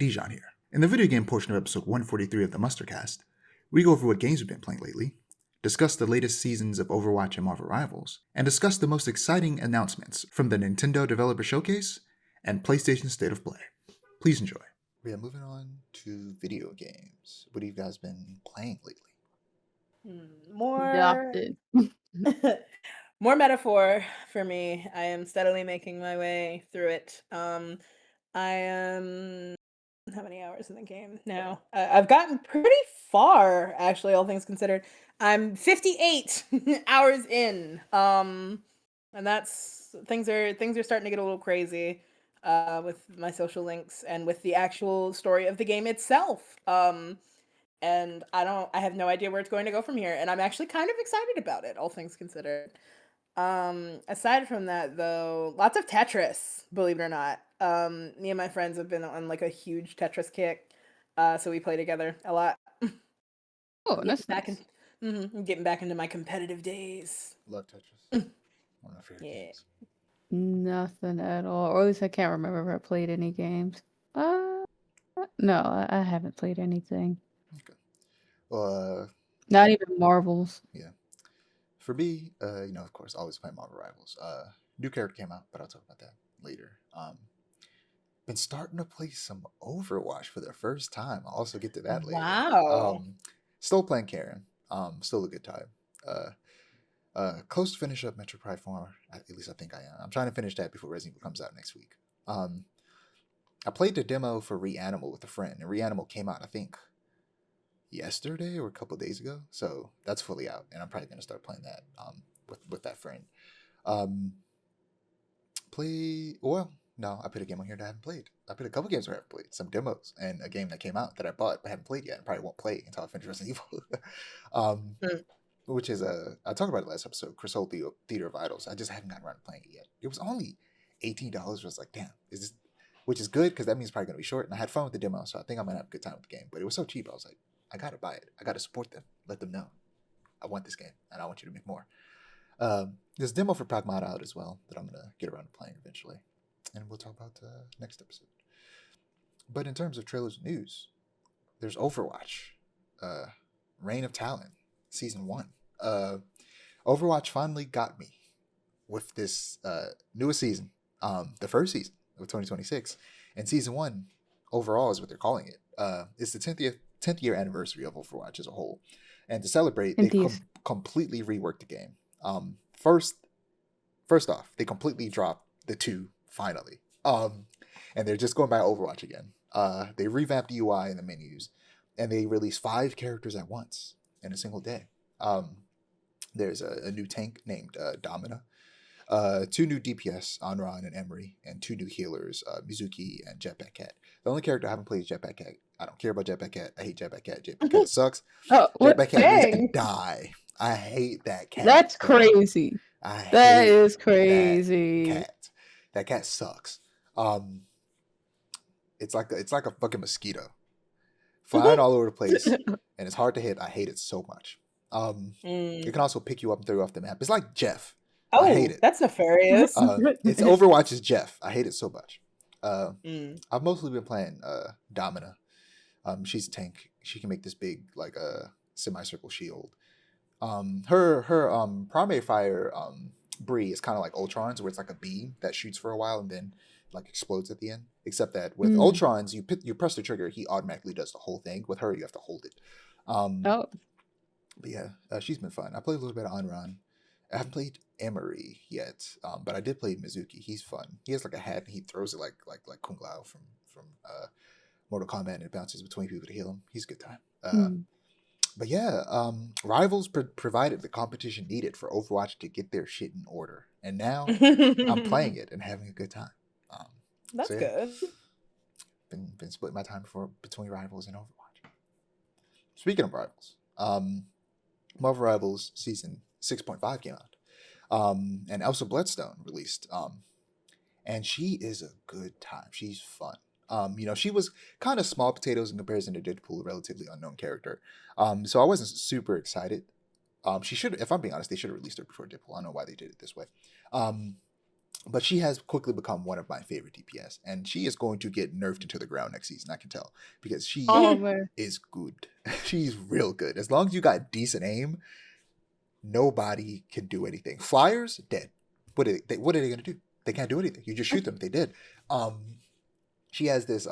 Dijon here. In the video game portion of episode 143 of the Mustercast, we go over what games we've been playing lately, discuss the latest seasons of Overwatch and Marvel Rivals, and discuss the most exciting announcements from the Nintendo Developer Showcase and PlayStation State of Play. Please enjoy. We are moving on to video games. What have you guys been playing lately? More metaphor for me. I am steadily making my way through it. I am how many hours in the game now? I've gotten pretty far, actually, all things considered. I'm 58 hours in. And that's things are starting to get a little crazy with my social links and with the actual story of the game itself. And I have no idea where it's going to go from here, and I'm actually kind of excited about it, all things considered. Aside from that, though, lots of Tetris, believe it or not. Me and my friends have been on like a huge Tetris kick, so we play together a lot. Oh, that's nice. Getting back into my competitive days. Love Tetris. One of my favorite games. Nothing at all. Or at least I can't remember if I played any games. No, I haven't played anything. Okay. Well, not even Marvels. Yeah. For me, of course, always playing Marvel Rivals. New character came out, but I'll talk about that later. Been starting to play some Overwatch for the first time. I'll also get to that later. Wow. Still playing Karen. Still a good time. Close to finish up Metro Prime 4. At least I think I am. I'm trying to finish that before Resident Evil comes out next week. I played the demo for Reanimal with a friend, and Reanimal came out, I think, yesterday or a couple days ago. So that's fully out, and I'm probably going to start playing that with that friend. I put a game on here that I haven't played. I put a couple games where I haven't played, some demos, and a game that came out that I bought but haven't played yet, and probably won't play until I finish Resident Evil. Which is I talked about it last episode, Crystal Theater of Idols. I just haven't gotten around to playing it yet. It was only $18. I was like, damn, which is good because that means it's probably going to be short. And I had fun with the demo, so I think I'm going to have a good time with the game. But it was so cheap, I was like, I got to buy it. I got to support them. Let them know I want this game, and I want you to make more. There's a demo for Pragmata out as well that I'm going to get around to playing eventually. And we'll talk about next episode. But in terms of trailers and news, there's Overwatch, Reign of Talon, Season 1. Overwatch finally got me with this newest season, the first season of 2026. And Season 1 overall is what they're calling it. It's the 10th year anniversary of Overwatch as a whole. And to celebrate, they completely reworked the game. First off, they completely dropped the 2 finally. And they're just going by Overwatch again. They revamped the UI and the menus, and they released 5 characters at once in a single day. There's a new tank named Domina, 2 new DPS, Anran and Emery, and 2 new healers, Mizuki and Jetpack Cat. The only character I haven't played is Jetpack Cat. I don't care about Jetpack Cat. I hate Jetpack Cat. Jetpack Cat sucks. Jetpack Cat needs to die. I hate that cat. That's crazy. That is crazy. That cat sucks. It's like a fucking mosquito flying all over the place, and it's hard to hit. I hate it so much. It can also pick you up and throw you off the map. It's like Jeff. Oh, I hate it. That's nefarious. It's Overwatch's Jeff. I hate it so much. I've mostly been playing Domina. She's a tank. She can make this big like semicircle shield. Her primary fire Bree is kind of like Ultron's, where it's like a beam that shoots for a while and then like explodes at the end. Except that with Ultron's, you press the trigger, he automatically does the whole thing. With her, you have to hold it. But yeah, she's been fun. I played a little bit of Anran. I haven't played Emery yet, but I did play Mizuki. He's fun. He has like a hat and he throws it like Kung Lao from Mortal Kombat, and it bounces between people to heal him. He's a good time. But yeah, Rivals provided the competition needed for Overwatch to get their shit in order, and now I'm playing it and having a good time. That's good. Been splitting my time between Rivals and Overwatch. Speaking of Rivals, Marvel Rivals Season 6.5 came out, and Elsa Bloodstone released, and she is a good time. She's fun. She was kind of small potatoes in comparison to Deadpool, a relatively unknown character. So I wasn't super excited. She should, if I'm being honest, they should have released her before Deadpool. I don't know why they did it this way. But she has quickly become one of my favorite DPS, and she is going to get nerfed into the ground next season. I can tell because she Oh man. is good. She's real good. As long as you got decent aim, nobody can do anything. Flyers dead. What are they going to do? They can't do anything. You just shoot them. They did. She has this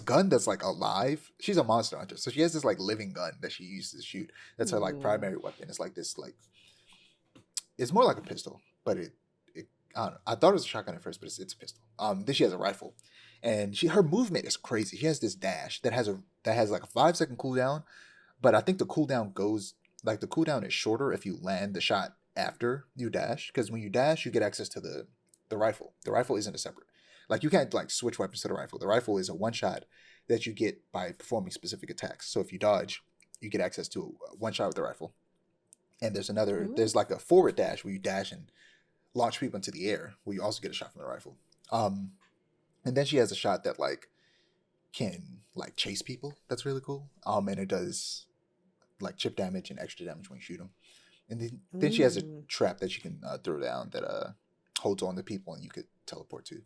gun that's like alive. She's a monster hunter, so she has this like living gun that she uses to shoot. That's her like primary weapon. It's like this like it's more like a pistol, but it I don't know. I thought it was a shotgun at first, but it's a pistol. Then she has a rifle, and her movement is crazy. She has this dash that has like a 5-second cooldown, but I think the cooldown is shorter if you land the shot after you dash, because when you dash, you get access to the rifle. The rifle isn't a separate. Like you can't like switch weapons to the rifle. The rifle is a one shot that you get by performing specific attacks. So if you dodge, you get access to a one shot with the rifle. And there's like a forward dash where you dash and launch people into the air, where you also get a shot from the rifle. And then she has a shot that like can like chase people. That's really cool. And it does like chip damage and extra damage when you shoot them. And then she has a trap that she can throw down that holds on to people and you could teleport to.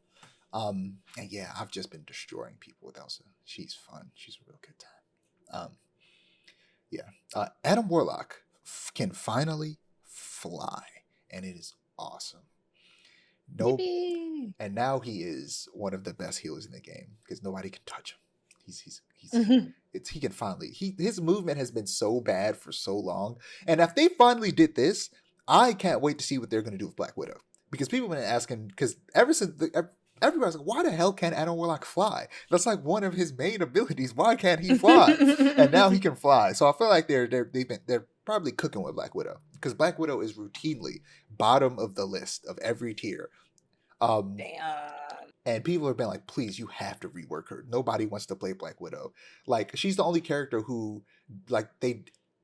And yeah, I've just been destroying people with Elsa. She's fun. She's a real good time. Adam Warlock can finally fly, and it is awesome. And now he is one of the best healers in the game because nobody can touch him. He can finally his movement has been so bad for so long, and if they finally did this, I can't wait to see what they're going to do with Black Widow, because people have been asking, because ever since everybody's like, why the hell can't Adam Warlock fly? That's like one of his main abilities. Why can't he fly? And now he can fly. So I feel like they're probably cooking with Black Widow, because Black Widow is routinely bottom of the list of every tier. Damn. And people have been like, please, you have to rework her. Nobody wants to play Black Widow. Like, she's the only character who, like, they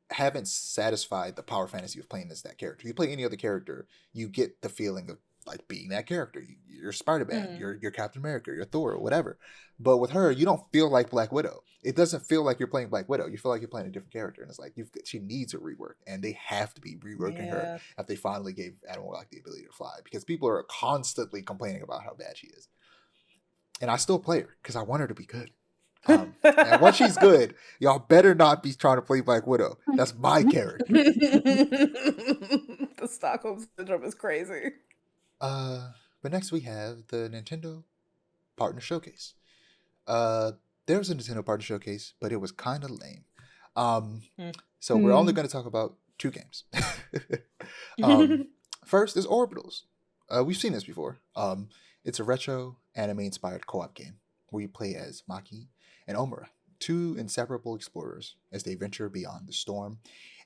haven't satisfied the power fantasy of playing as that character. You play any other character, you get the feeling of like being that character. You're Spider-Man, you're Captain America, you're Thor, or whatever. But with her, you don't feel like Black Widow. It doesn't feel like you're playing Black Widow. You feel like you're playing a different character, and it's like she needs a rework, and they have to be reworking her if they finally gave Adam Warlock the ability to fly, because people are constantly complaining about how bad she is. And I still play her because I want her to be good. And once she's good, y'all better not be trying to play Black Widow. That's my character. The Stockholm Syndrome is crazy. But next we have the Nintendo Partner Showcase. There was a Nintendo Partner Showcase, but it was kind of lame. So we're only going to talk about 2 games. First is Orbitals. We've seen this before. It's a retro anime-inspired co-op game where you play as Maki and Omura, 2 inseparable explorers, as they venture beyond the storm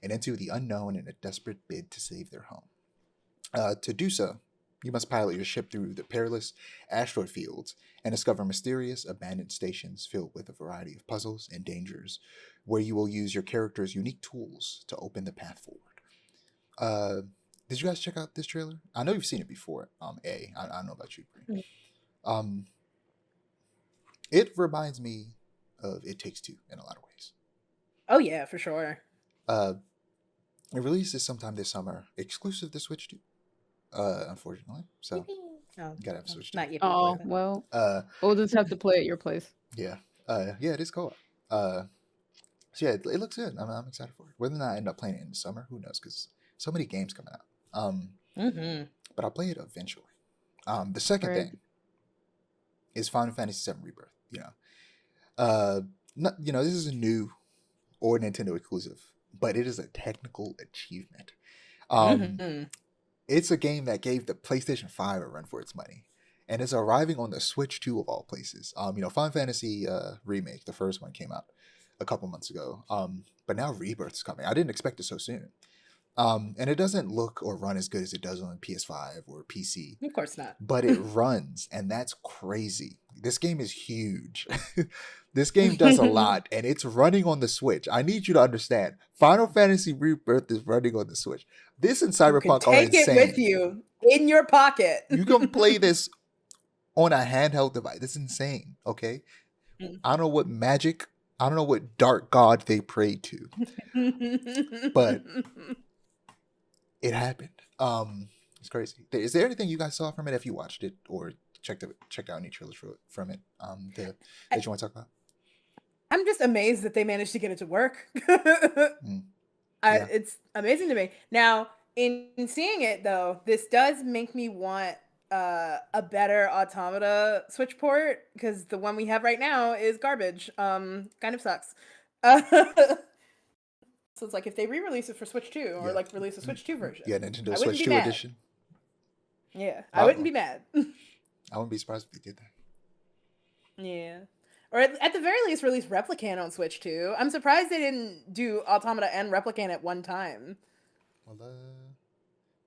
and into the unknown in a desperate bid to save their home. To do so, you must pilot your ship through the perilous asteroid fields and discover mysterious abandoned stations filled with a variety of puzzles and dangers, where you will use your character's unique tools to open the path forward. Did you guys check out this trailer? I know you've seen it before. I don't know about you. It reminds me of It Takes Two in a lot of ways. Oh yeah, for sure. It releases sometime this summer, exclusive to Switch 2. Unfortunately, so you gotta have Switch 2. Not yet. Oh well. We'll just have to play at your place. Yeah. Yeah, it is co-op. So yeah, it looks good. I'm excited for it. Whether or not I end up playing it in the summer, who knows? Because so many games coming out. But I'll play it eventually. The second thing is Final Fantasy VII Rebirth. This is a new or Nintendo exclusive, but it is a technical achievement. It's a game that gave the PlayStation 5 a run for its money, and it's arriving on the Switch 2 of all places. Final Fantasy Remake, the first one, came out a couple months ago, but now Rebirth is coming. I didn't expect it so soon. And it doesn't look or run as good as it does on PS5 or PC. Of course not. But it runs, and that's crazy. This game is huge. This game does a lot, and it's running on the Switch. I need you to understand. Final Fantasy Rebirth is running on the Switch. This and Cyberpunk are insane. Take it with you in your pocket. You can play this on a handheld device. It's insane, okay? I don't know what dark god they prayed to. But it happened. It's crazy. Is there anything you guys saw from it if you watched it or checked out any trailers from it that you want to talk about? I'm just amazed that they managed to get it to work. Yeah. It's amazing to me. Now, in seeing it though, this does make me want a better Automata Switch port, because the one we have right now is garbage. Kind of sucks. So it's like if they re-release it for Switch 2 or like release a Switch 2 version. Yeah, Nintendo I Switch wouldn't be 2 mad. edition. Yeah, I wouldn't be mad. I wouldn't be surprised if they did that. Yeah. Or at the very least, release Replicant on Switch 2. I'm surprised they didn't do Automata and Replicant at one time. Well,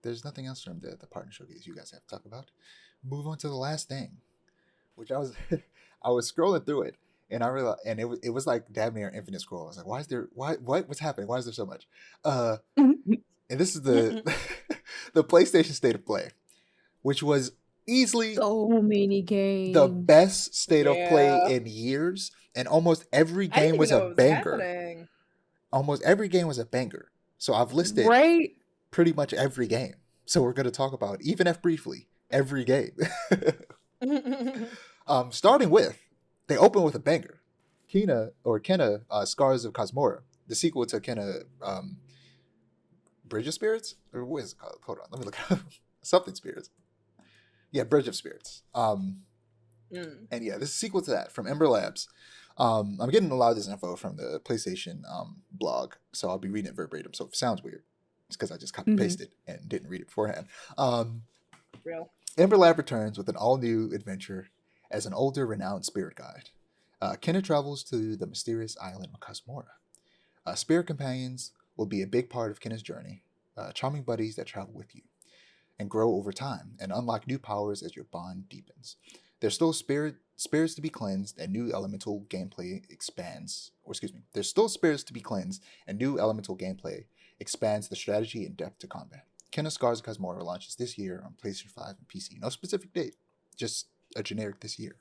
there's nothing else from the partner showcase you guys have to talk about. Move on to the last thing, which I was I was scrolling through it, and I realized, and it was like damn near infinite scroll. I was like, why is there what's happening? Why is there so much? And this is the the PlayStation State of Play, which was easily so many games. the best state of play in years, and almost every game was a banger. Almost every game was a banger. So I've listed pretty much every game. So we're going to talk about, even if briefly, every game. Starting with, they open with a banger. Kena, Scars of Kosmora, the sequel to Kena, Bridge of Spirits? Or what is it called? Hold on, let me look up. Something Spirits. Yeah, Bridge of Spirits. And yeah, this is a sequel to that from Ember Labs. I'm getting a lot of this info from the PlayStation blog, so I'll be reading it verbatim. So if it sounds weird, it's because I just copy-pasted and didn't read it beforehand. Ember Lab returns with an all-new adventure as an older, renowned spirit guide. Kena travels to the mysterious island of Kosmora. Spirit companions will be a big part of Kena's journey, charming buddies that travel with you and grow over time and unlock new powers as your bond deepens. There's still spirits to be cleansed and new elemental gameplay expands. There's still spirits to be cleansed and new elemental gameplay expands the strategy and depth to combat. Kena Scars of Kosmora launches this year on PlayStation 5 and PC. No specific date, just a generic this year.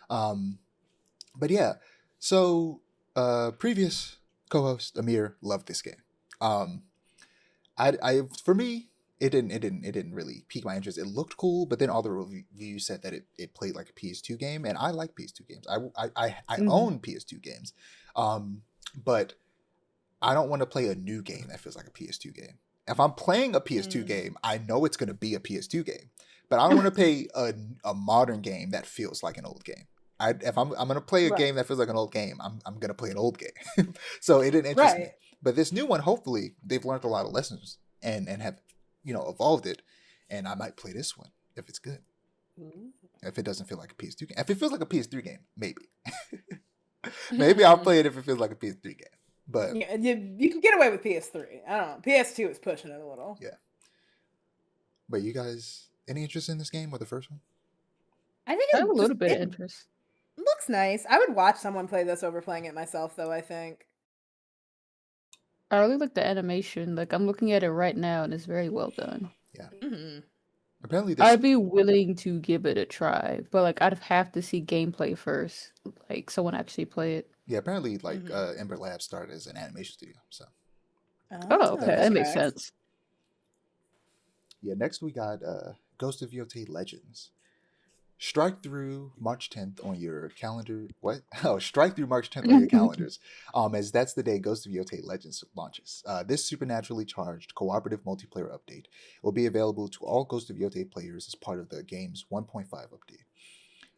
But yeah, so previous co-host Amir loved this game. For me, it didn't really pique my interest. It looked cool, but then all the reviews said that it played like a PS2 game, and I like PS2 games. I own PS2 games, but I don't want to play a new game that feels like a PS2 game. If I'm playing a PS2 game, I know it's going to be a PS2 game, but I don't want to play a modern game that feels like an old game. If I'm going to play a game that feels like an old game, I'm going to play an old game. So it didn't interest me. But this new one, hopefully, they've learned a lot of lessons and have, evolved it. And I might play this one if it's good. If it doesn't feel like a PS2 game. If it feels like a PS3 game, maybe. Maybe I'll play it if it feels like a PS3 game. But yeah, you can get away with PS3. I don't know. PS2 is pushing it a little. Yeah. But you guys, any interest in this game or the first one? I think I have a little bit of interest. Looks nice. I would watch someone play this over playing it myself, though, I think. I really like the animation. Like, I'm looking at it right now, and it's very well done. Yeah. Apparently, I'd be willing to give it a try, but like, I'd have to see gameplay first, like someone actually play it. Yeah, apparently, like Ember Labs started as an animation studio, so. Oh, okay, that makes sense. Yeah, next we got Ghost of Yotei Legends. Strike through March 10th on your calendar. What? Oh, strike through March 10th on your calendars. As that's the day Ghost of Yotei Legends launches. This supernaturally charged cooperative multiplayer update will be available to all Ghost of Yotei players as part of the game's 1.5 update.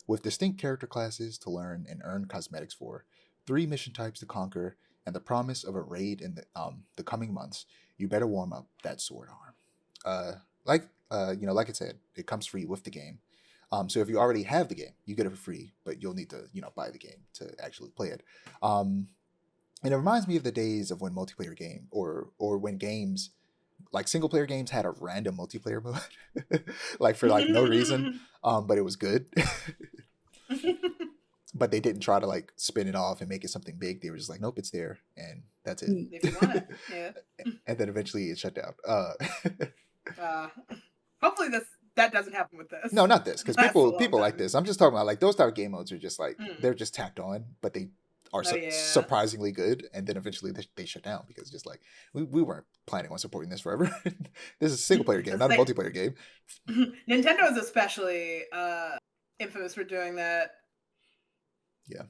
With distinct character classes to learn and earn cosmetics for, 3 mission types to conquer, and the promise of a raid in the coming months, you better warm up that sword arm. Like I said, it comes free with the game. So if you already have the game, you get it for free, but you'll need to, buy the game to actually play it. And it reminds me of the days of when multiplayer game or when games, like single player games, had a random multiplayer mode, like for like no reason, but it was good. But they didn't try to like spin it off and make it something big. They were just like, nope, it's there, and that's it. If you want it, yeah. And then eventually it shut down. Hopefully that doesn't happen with this. No, not this, because people like this. I'm just talking about like those type of game modes are just like they're just tacked on, but they are surprisingly good, and then eventually they shut down because just like we weren't planning on supporting this forever. This is a single player game, not a multiplayer game. Nintendo is especially infamous for doing that. Yeah.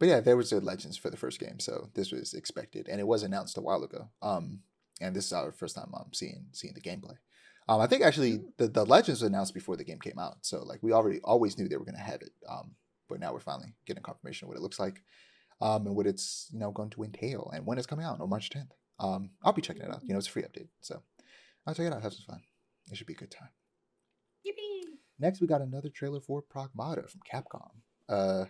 But yeah, there was a Legends for the first game, so this was expected, and it was announced a while ago. And this is our first time seeing the gameplay. I think actually the Legends was announced before the game came out, so like we always knew they were going to have it. But now we're finally getting confirmation of what it looks like, and what it's going to entail, and when it's coming out on March 10th. I'll be checking it out. It's a free update, so I'll check it out. Have some fun. It should be a good time. Yippee! Next, we got another trailer for Pragmata from Capcom.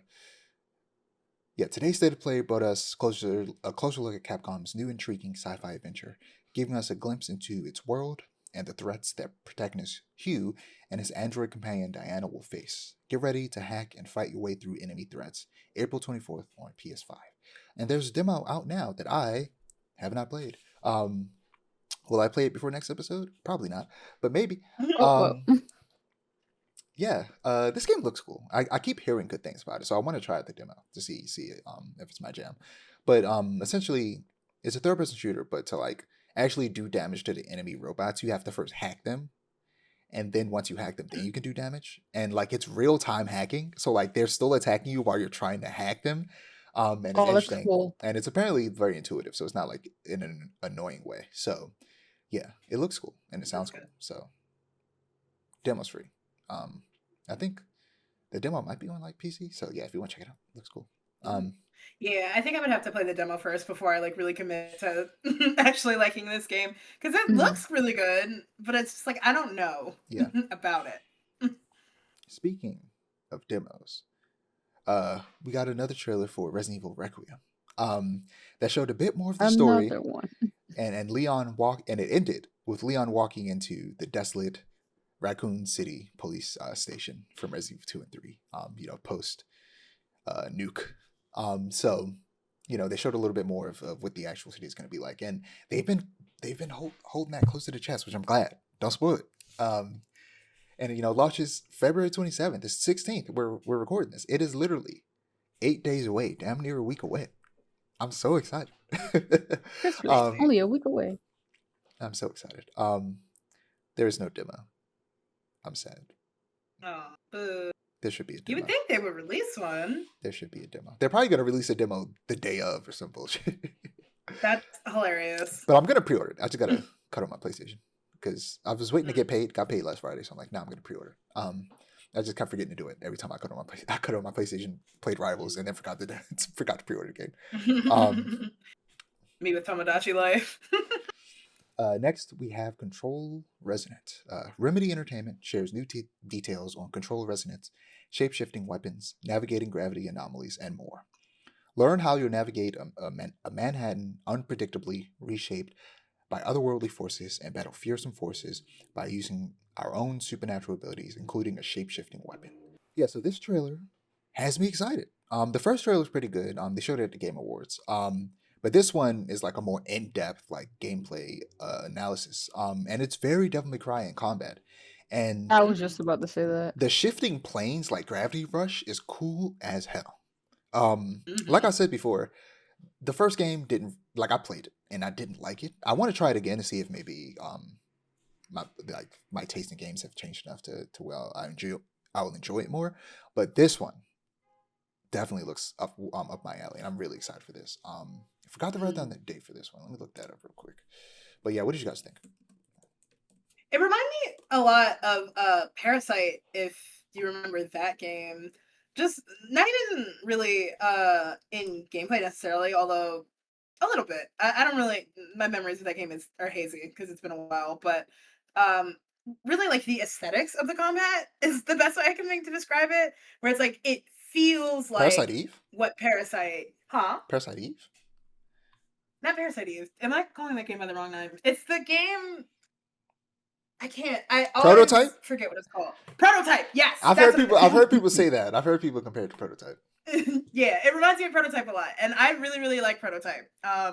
Yeah, today's State of Play brought us a closer look at Capcom's new intriguing sci-fi adventure, giving us a glimpse into its world and the threats that protagonist Hugh and his android companion Diana will face. Get ready to hack and fight your way through enemy threats. April 24th on PS5. And there's a demo out now that I have not played. Will I play it before next episode? Probably not, but maybe. Yeah, this game looks cool. I keep hearing good things about it, so I want to try out the demo to see if it's my jam. But essentially, it's a third-person shooter, but to like actually do damage to the enemy robots, you have to first hack them, and then once you hack them, then you can do damage. And like it's real-time hacking, so like they're still attacking you while you're trying to hack them. And it's interesting, cool. And it's apparently very intuitive, so it's not like in an annoying way. So yeah, it looks cool and it sounds cool. So demo's free. I think the demo might be on like PC, so yeah, if you want to check it out, it looks cool. Yeah, I think I would have to play the demo first before I like really commit to actually liking this game because it looks really good, but it's just like I don't know about it. Speaking of demos, we got another trailer for Resident Evil Requiem, that showed a bit more of the story. Another one. and Leon and it ended with Leon walking into the desolate Raccoon City police station from Resident Evil 2 and 3, post nuke. So, they showed a little bit more of what the actual city is going to be like, and they've been holding that close to the chest, which I'm glad. Don't spoil it. And launches February 27th. It's 16th. We're recording this. It is literally 8 days away, damn near a week away. I'm so excited. Only a week away. I'm so excited. There is no demo. I'm sad. Oh, boo. There should be a demo. You would think they would release one. There should be a demo. They're probably going to release a demo the day of or some bullshit. That's hilarious. But I'm going to pre-order it. I just got to cut on my PlayStation because I was waiting to get paid. Got paid last Friday, so I'm like, nah, I'm going to pre-order. I just kept forgetting to do it every time I cut on my PlayStation, played Rivals, and then forgot to pre-order the game. Me with Tomodachi Life. Next, we have Control Resonant. Remedy Entertainment shares new details on Control Resonance, shape-shifting weapons, navigating gravity anomalies, and more. Learn how you'll navigate a Manhattan unpredictably reshaped by otherworldly forces and battle fearsome forces by using our own supernatural abilities, including a shape-shifting weapon. Yeah, so this trailer has me excited. The first trailer was pretty good. They showed it at the Game Awards. But this one is like a more in-depth like gameplay analysis. And it's very Devil May Cry in combat. And I was just about to say that. The shifting planes like Gravity Rush is cool as hell. Like I said before, the first game I played it and I didn't like it. I want to try it again to see if maybe my taste in games have changed enough to I will enjoy it more. But this one definitely looks up my alley, and I'm really excited for this. I forgot to write down the date for this one. Let me look that up real quick. But yeah, what did you guys think? It reminded me a lot of Parasite, if you remember that game. Just not even really in gameplay necessarily, although a little bit. I don't really. My memories of that game are hazy because it's been a while, but really like the aesthetics of the combat is the best way I can think to describe it. Where it's like it feels like Parasite Eve. What Parasite? Huh? Parasite Eve. Not Parasite Eve. Am I calling that game by the wrong name? It's the game. I can't. I always forget what it's called. Prototype. Yes. I've heard people say that. I've heard people compare it to Prototype. Yeah, it reminds me of Prototype a lot, and I really, really like Prototype. I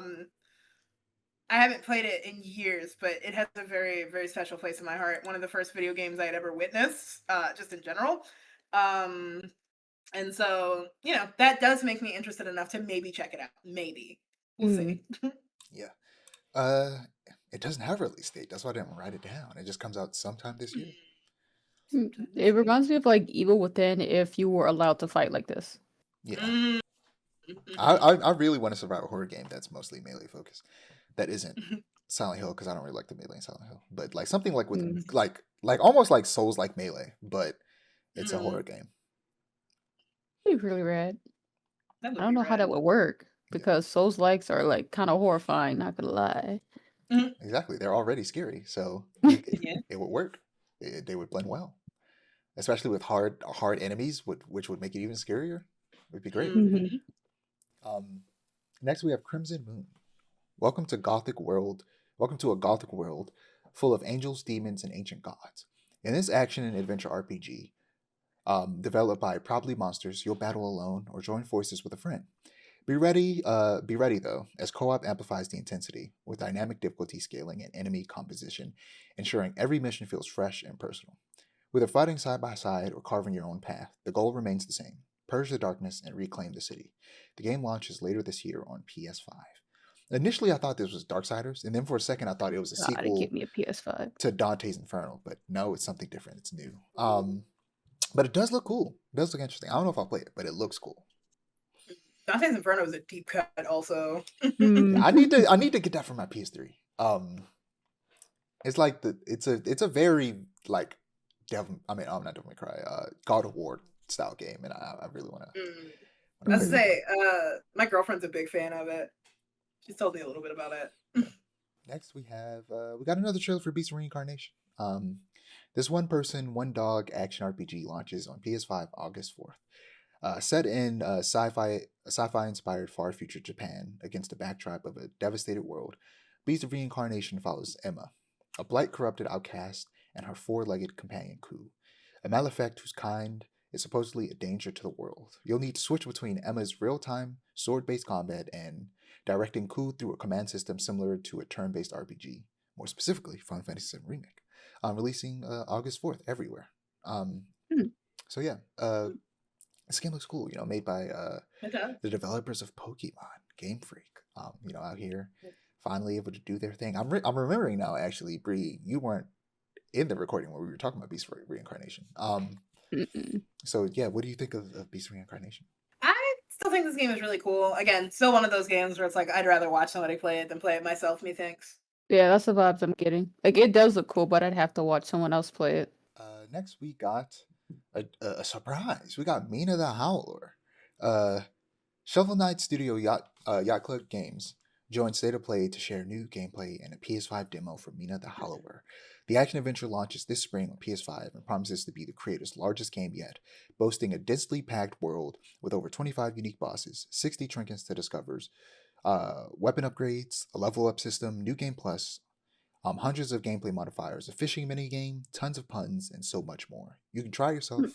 haven't played it in years, but it has a very, very special place in my heart. One of the first video games I had ever witnessed, just in general. And so, that does make me interested enough to maybe check it out. Maybe. We'll see. Yeah. It doesn't have a release date. That's why I didn't write it down. It just comes out sometime this year. It reminds me of like Evil Within if you were allowed to fight like this. Yeah. I really want a survival horror game that's mostly melee focused. That isn't Silent Hill, because I don't really like the melee in Silent Hill. But like something like with like almost like Souls like melee, but it's a horror game. It'd be really rad. I don't know how that would work because Souls likes are like kind of horrifying, not gonna lie. Exactly. They're already scary, so it would work. They would blend well. Especially with hard enemies, which would make it even scarier. It would be great. Next we have Crimson Moon. Welcome to a Gothic world full of angels, demons, and ancient gods. In this action and adventure RPG, developed by Probably Monsters, you'll battle alone or join forces with a friend. Be ready though, as co-op amplifies the intensity with dynamic difficulty scaling and enemy composition, ensuring every mission feels fresh and personal. Whether fighting side by side or carving your own path, the goal remains the same: purge the darkness and reclaim the city. The game launches later this year on PS5. Initially, I thought this was Darksiders, and then for a second, I thought it was a sequel give me a PS5 to Dante's Inferno, but no, it's something different. It's new. But it does look cool. It does look interesting. I don't know if I'll play it, but it looks cool. Dante's Inferno is a deep cut, also. Yeah, I need to get that for my PS3. It's like it's a very like I'm not Devil May Cry, God of War style game, and I really want to. Let's say, my girlfriend's a big fan of it. She's told me a little bit about it. Next, we got another trailer for Beast of Reincarnation. This one person, one dog action RPG launches on PS5 August 4th. Set in sci-fi inspired far future Japan against the backdrop of a devastated world, Beast of Reincarnation follows Emma, a blight corrupted outcast, and her four-legged companion Ku, a malefic whose kind is supposedly a danger to the world. You'll need to switch between Emma's real-time sword-based combat and directing Ku through a command system similar to a turn-based RPG, more specifically Final Fantasy VII Remake, releasing August 4th everywhere. So yeah, this game looks cool. Made by the developers of Pokemon, Game Freak. Out here finally able to do their thing. I'm remembering now. Actually, Bree, you weren't in the recording where we were talking about Beast of Reincarnation. So yeah, what do you think of Beast of Reincarnation? I still think this game is really cool. Again, still one of those games where it's like I'd rather watch somebody play it than play it myself, methinks. Yeah, that's the vibes I'm getting. Like, it does look cool, but I'd have to watch someone else play it. Next we got a surprise. We got Mina the Hollower. Shovel Knight Studio Yacht Club Games joined State of Play to share new gameplay and a PS5 demo for Mina the Hollower. The action-adventure launches this spring on PS5 and promises to be the creator's largest game yet, boasting a densely packed world with over 25 unique bosses, 60 trinkets to discover, weapon upgrades, a level-up system, new game plus, hundreds of gameplay modifiers, a fishing minigame, tons of puns, and so much more. You can try yourself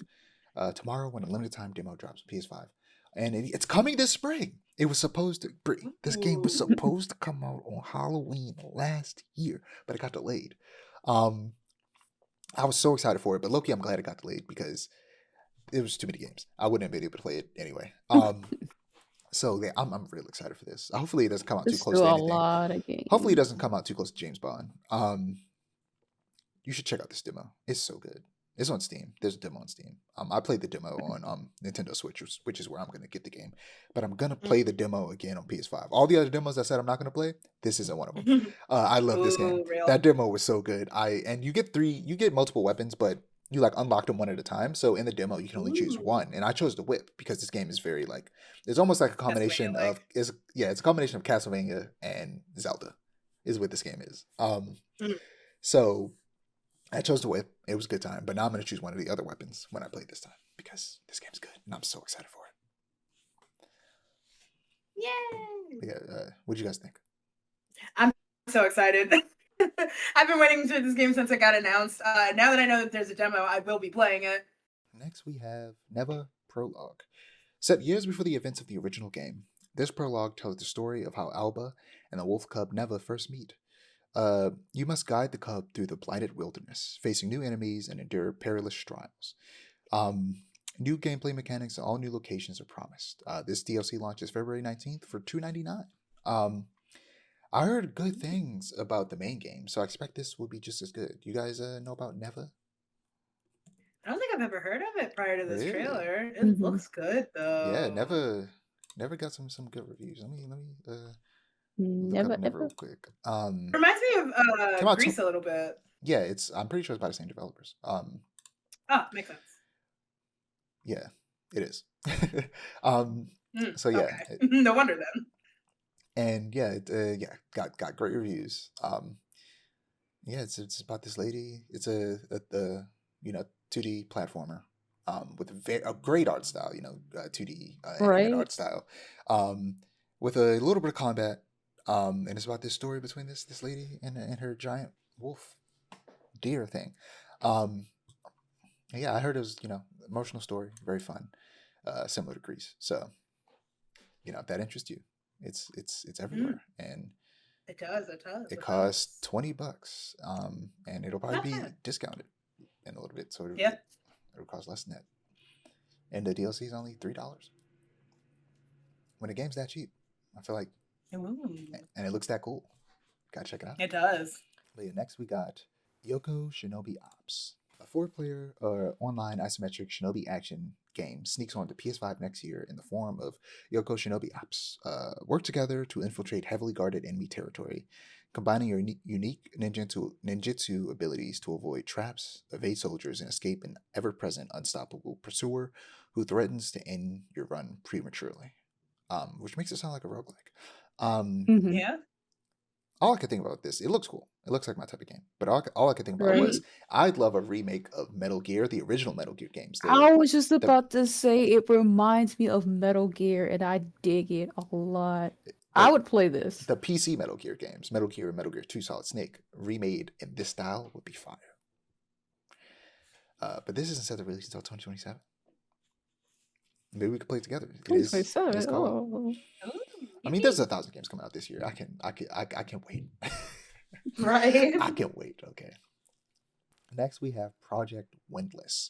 tomorrow when a limited-time demo drops on PS5. And it's coming this spring. It was supposed to... This game was supposed to come out on Halloween last year, but it got delayed. I was so excited for it, but low-key, I'm glad it got delayed because it was too many games. I wouldn't have been able to play it anyway. So yeah, I'm really excited for this. Hopefully, it doesn't come out too close to anything. A lot of games. Hopefully, it doesn't come out too close to James Bond. You should check out this demo. It's so good. It's on Steam. There's a demo on Steam. I played the demo on Nintendo Switch, which is where I'm going to get the game. But I'm going to play the demo again on PS5. All the other demos I said I'm not going to play, this isn't one of them. I love this game. Real. That demo was so good. And you get multiple weapons, but you unlock them one at a time. So in the demo, you can only choose one. And I chose the whip because this game is very it's almost like a combination of it's a combination of Castlevania and Zelda is what this game is. So I chose the whip. It was a good time, but now I'm going to choose one of the other weapons when I play this time because this game's good and I'm so excited for it. Yay! Yeah, what do you guys think? I'm so excited. I've been waiting for this game since it got announced. Now that I know that there's a demo, I will be playing it. Next, we have Neva Prologue. Set years before the events of the original game, this prologue tells the story of how Alba and the wolf cub Neva first meet. You must guide the cub through the blighted wilderness, facing new enemies and endure perilous trials. New gameplay mechanics and all new locations are promised. This DLC launches February 19th for $2.99. I heard good things about the main game, so I expect this will be just as good. You guys know about Neva? I don't think I've ever heard of it prior to this Really? trailer. It Mhm. looks good though. Yeah, Neva got some good reviews. Let me look Never up Neva ever. real quick. Reminds me of Came out Grease a little bit. yeah, I'm pretty sure it's by the same developers. Makes sense. Yeah, it is. So yeah, Okay. No wonder then. and yeah, it got great reviews. Yeah, it's about this lady. It's a 2D platformer, with a great art style. 2D animated Right. art style, with a little bit of combat. And it's about this story between this lady and her giant wolf deer thing. Yeah, I heard it was emotional story, very fun, similar to Grease. So if that interests you, it's everywhere, and It does. it costs $20, and it'll probably Not be bad. discounted in a little bit, so it'll cost less than that. And the DLC is only $3. When a game's that cheap, I feel like, and it looks that cool, gotta check it out. It does. But yeah, next we got Yokoh Shinibi Ops. A 4-player online isometric shinobi action game sneaks onto PS5 next year in the form of Yokoh Shinibi Ops. Work together to infiltrate heavily guarded enemy territory, combining your unique ninjutsu abilities to avoid traps, evade soldiers, and escape an ever-present unstoppable pursuer who threatens to end your run prematurely. Which makes it sound like a roguelike. Yeah. All I could think about this, it looks cool. It looks like my type of game. But all I could think about was, I'd love a remake of Metal Gear, the original Metal Gear games. I was just about to say it reminds me of Metal Gear, and I dig it a lot. I would play this. The PC Metal Gear games, Metal Gear and Metal Gear 2 Solid Snake, remade in this style would be fire. But this isn't set to release until 2027. Maybe we could play it together. It is called. I mean, there's 1,000 games coming out this year. I can wait. Right. I can wait. Okay. Next, we have Project Windless.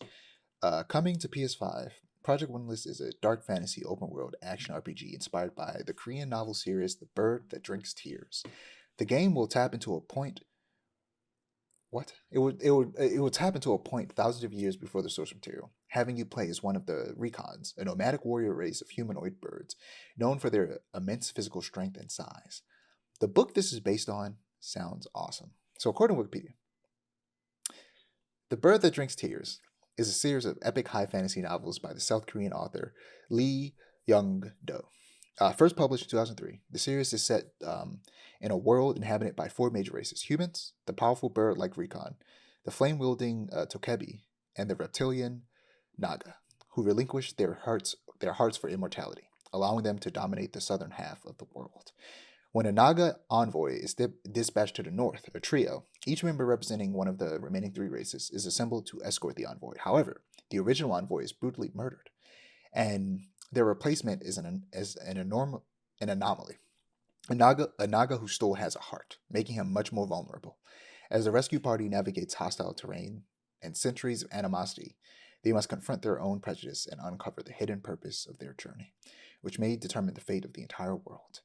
Coming to PS5, Project Windless is a dark fantasy open world action RPG inspired by the Korean novel series The Bird That Drinks Tears. The game will tap into a point. What? It will tap into a point thousands of years before the source material, having you play as one of the Recons, a nomadic warrior race of humanoid birds, known for their immense physical strength and size. The book this is based on sounds awesome. So according to Wikipedia, The Bird That Drinks Tears is a series of epic high fantasy novels by the South Korean author Lee Young-do. First published in 2003, the series is set in a world inhabited by 4 major races: humans, the powerful bird-like Recon, the flame-wielding Tokebi, and the reptilian Naga, who relinquish their hearts for immortality, allowing them to dominate the southern half of the world. When a Naga envoy is dispatched to the north, a trio, each member representing one of the remaining 3 races, is assembled to escort the envoy. However, the original envoy is brutally murdered, and their replacement is an anomaly. A Naga who stole has a heart, making him much more vulnerable. As the rescue party navigates hostile terrain and centuries of animosity, they must confront their own prejudice and uncover the hidden purpose of their journey, which may determine the fate of the entire world.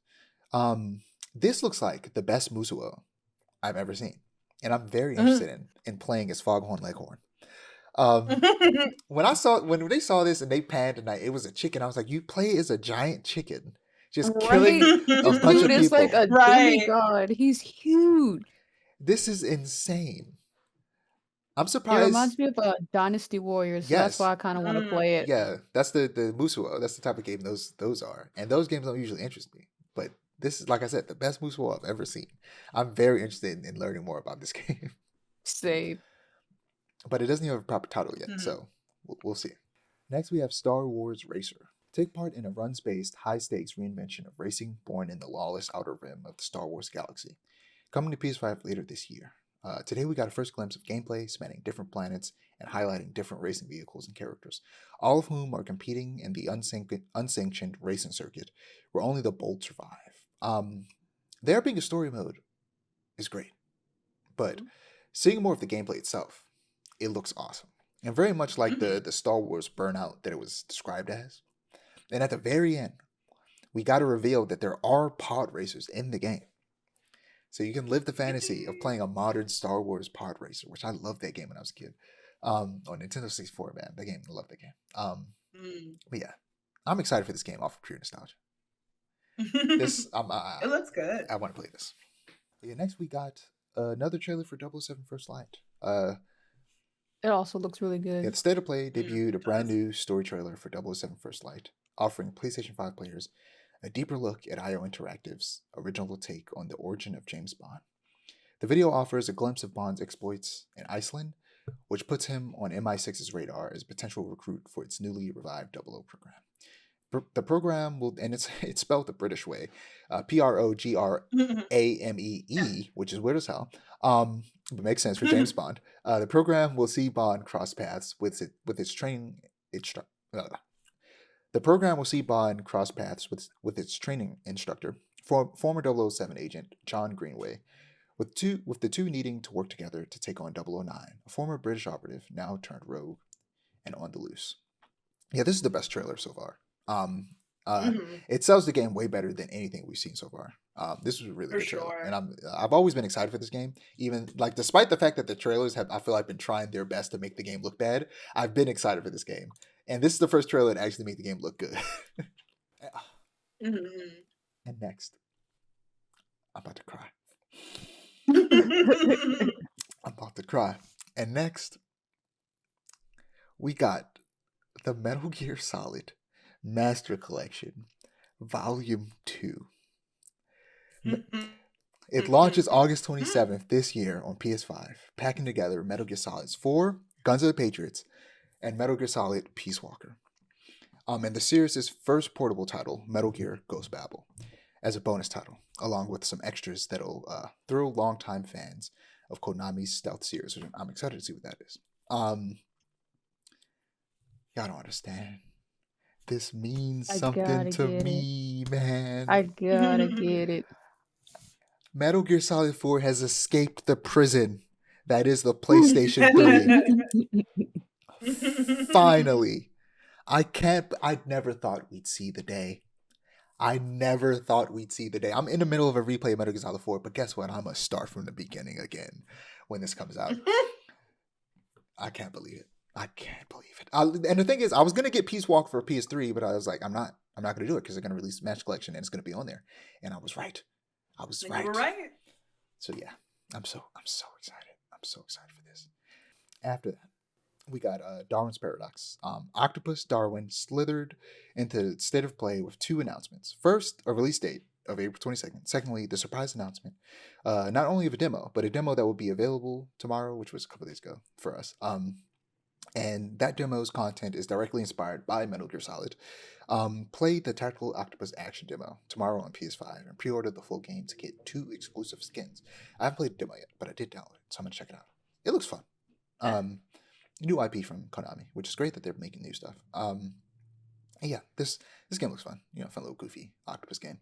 This looks like the best Musuo I've ever seen, and I'm very interested in playing as Foghorn Leghorn. When they saw this and they panned and it was a chicken, I was like, you play as a giant chicken, just killing a bunch of people. Is like a demigod. He's huge. This is insane. I'm It surprised. reminds me of Dynasty Warriors, so that's why I kind of want to play it. Yeah, that's the Musuo. That's the type of game those are, and those games don't usually interest me. But this is, like I said, the best Musuo I've ever seen. I'm very interested in learning more about this game. Same. But it doesn't even have a proper title yet, so we'll see. Next, we have Star Wars Racer. Take part in a runs-based, high-stakes reinvention of racing born in the lawless outer rim of the Star Wars galaxy. Coming to PS5 later this year. Today we got a first glimpse of gameplay spanning different planets and highlighting different racing vehicles and characters, all of whom are competing in the unsanctioned racing circuit where only the bold survive. There being a story mode is great, but seeing more of the gameplay itself, it looks awesome. and very much like the Star Wars burnout that it was described as. And at the very end, we got to reveal that there are pod racers in the game. So you can live the fantasy of playing a modern Star Wars pod racer, which I loved that game when I was a kid. On Nintendo 64, man, that game, I love that game. But yeah, I'm excited for this game off of pure nostalgia. This, it looks good. I want to play this. But yeah, next we got another trailer for 007 First Light. It also looks really good. Yeah, the State of Play debuted a brand new story trailer for 007 First Light, offering PlayStation 5 players a deeper look at IO Interactive's original take on the origin of James Bond. The video offers a glimpse of Bond's exploits in Iceland, which puts him on MI6's radar as a potential recruit for its newly revived 00 program. The program will, and it's spelled the British way, Programee, which is weird as hell, but makes sense for James Bond. The program will see Bond cross paths with its training The program will see Bond cross paths with its training instructor, former 007 agent John Greenway, with the two needing to work together to take on 009, a former British operative now turned rogue and on the loose. Yeah, this is the best trailer so far. It sells the game way better than anything we've seen so far. This was a really good trailer, and I've always been excited for this game. Even like despite the fact that the trailers have, I feel like, been trying their best to make the game look bad, I've been excited for this game. And this is the first trailer that actually made the game look good. And next, I'm about to cry. I'm about to cry. And next, we got the Metal Gear Solid Master Collection, Volume 2. It launches August 27th this year on PS5, packing together Metal Gear Solid 4, Guns of the Patriots, and Metal Gear Solid Peace Walker. And the series' first portable title, Metal Gear Ghost Babel, as a bonus title, along with some extras that'll thrill longtime fans of Konami's stealth series. I'm excited to see what that is. Y'all don't understand. This means something to me, man. I gotta get it. Metal Gear Solid 4 has escaped the prison that is the PlayStation 3. Finally. I never thought we'd see the day. I'm in the middle of a replay of Metal Gear Solid 4, but guess what? I'm going to start from the beginning again when this comes out. I can't believe it. And the thing is, I was going to get Peace Walk for PS3, but I was like, I'm not going to do it because they're going to release Match Collection and it's going to be on there. And I was right. You were right. So yeah, I'm so excited. I'm so excited for this. After that, we got Darwin's Paradox. Octopus Darwin slithered into State of Play with two announcements. First, a release date of April 22nd. Secondly, the surprise announcement, not only of a demo, but a demo that will be available tomorrow, which was a couple days ago for us. And that demo's content is directly inspired by Metal Gear Solid. Play the Tactical Octopus Action demo tomorrow on PS5 and pre-order the full game to get 2 exclusive skins. I haven't played the demo yet, but I did download it, so I'm going to check it out. It looks fun. New IP from Konami, which is great that they're making new stuff. Yeah, this game looks fun. Fun little goofy octopus game.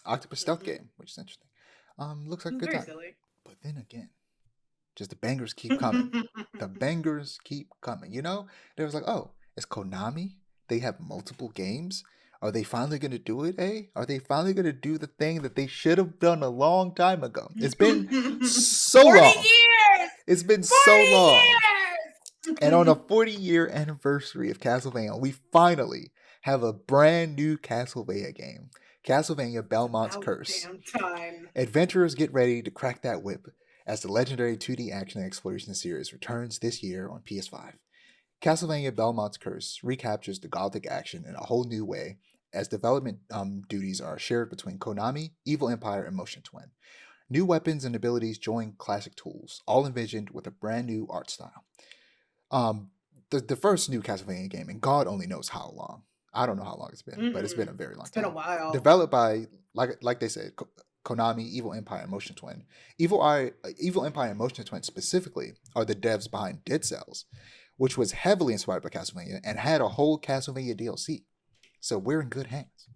Octopus stealth game, which is interesting. Looks like a good time. Silly. But then again, just the bangers keep coming. The bangers keep coming. There was like, oh, it's Konami? They have multiple games? Are they finally going to do it, eh? Are they finally going to do the thing that they should have done a long time ago? It's been so 40 long. Years! It's been so long. And on the 40-year anniversary of Castlevania, we finally have a brand new Castlevania game. Castlevania Belmont's Curse. Time. Adventurers get ready to crack that whip as the legendary 2D action exploration series returns this year on PS5. Castlevania Belmont's Curse recaptures the Gothic action in a whole new way as development duties are shared between Konami, Evil Empire, and Motion Twin. New weapons and abilities join classic tools, all envisioned with a brand new art style. The first new Castlevania game, and God only knows how long. I don't know how long it's been, but it's been a very long time. It's been a while. Developed by, like they said, Konami, Evil Empire, and Motion Twin. Evil Empire and Motion Twin specifically are the devs behind Dead Cells, which was heavily inspired by Castlevania and had a whole Castlevania DLC. So we're in good hands.